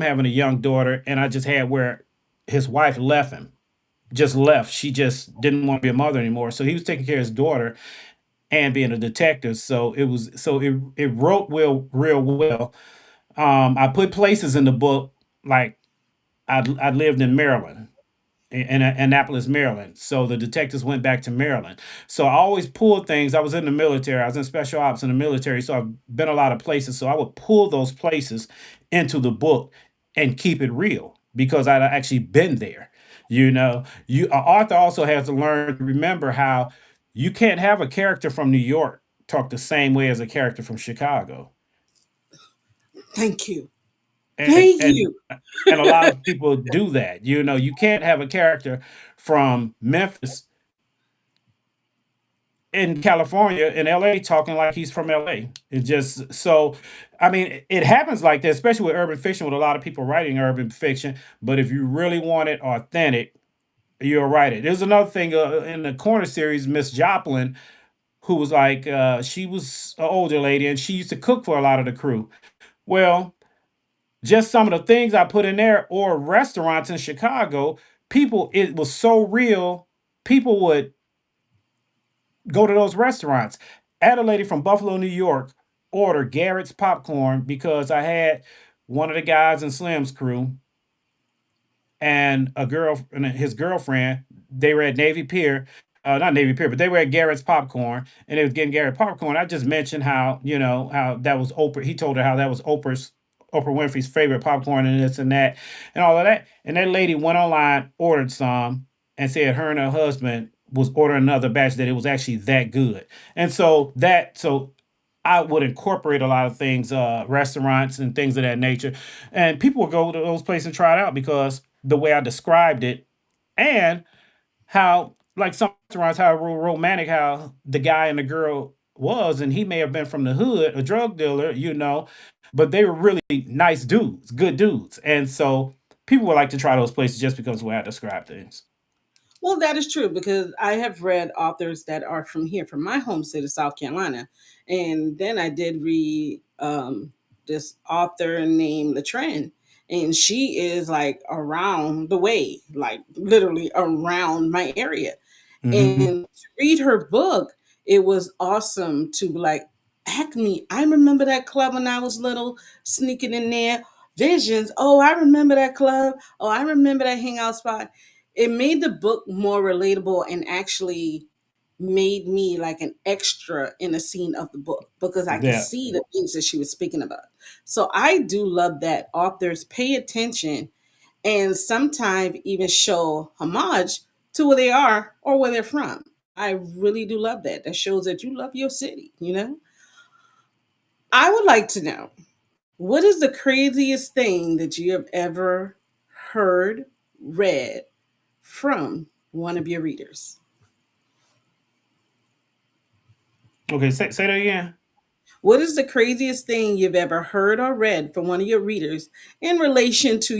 having a young daughter, and I just had where his wife left him, just left. She just didn't want to be a mother anymore. So he was taking care of his daughter and being a detective. So it wrote real well. I put places in the book like I lived in Maryland, in Annapolis, Maryland. So the detectives went back to Maryland. So I always pulled things. I was in the military. I was in special ops in the military. So I've been a lot of places. So I would pull those places into the book and keep it real because I'd actually been there. You an author also has to learn to remember how you can't have a character from New York talk the same way as a character from Chicago. Thank you. and Thank and you. and a lot of people do that. You can't have a character from Memphis in California in LA talking like he's from LA. It just so I mean it happens like that, especially with urban fiction with a lot of people writing urban fiction. But if you really want it authentic, you'll write it. There's another thing in the corner series, Miss Joplin, who was like she was an older lady and she used to cook for a lot of the crew. Well, just some of the things I put in there, or restaurants in Chicago, people, it was so real. People would go to those restaurants. I had a lady from Buffalo, New York, order Garrett's popcorn because I had one of the guys in Slim's crew and a girl and his girlfriend. They were at Navy Pier, not Navy Pier, but they were at Garrett's popcorn, and they was getting Garrett popcorn. I just mentioned how how that was Oprah. He told her how that was Oprah Winfrey's favorite popcorn and this and that and all of that. And that lady went online, ordered some, and said her and her husband was ordering another batch that it was actually that good. And so I would incorporate a lot of things, restaurants and things of that nature. And people would go to those places and try it out because the way I described it and how, like some restaurants, how romantic, how the guy and the girl was. And he may have been from the hood, a drug dealer, but they were really nice dudes, good dudes. And so people would like to try those places just because of the way I describe things. Well, that is true because I have read authors that are from here, from my home state of South Carolina. And then I did read this author named Latren. And she is like around the way, like literally around my area. Hmm. And to read her book, it was awesome to be like, Acme, I remember that club when I was little, sneaking in there. Visions, oh, I remember that club. Oh, I remember that hangout spot. It made the book more relatable and actually made me like an extra in a scene of the book because I could Yeah. see the things that she was speaking about. So I do love that authors pay attention and sometimes even show homage to where they are or where they're from. I really do love that. That shows that you love your city, you know? I would like to know, what is the craziest thing that you have ever heard, read from one of your readers? Okay. Say that again. What is the craziest thing you've ever heard or read from one of your readers in relation to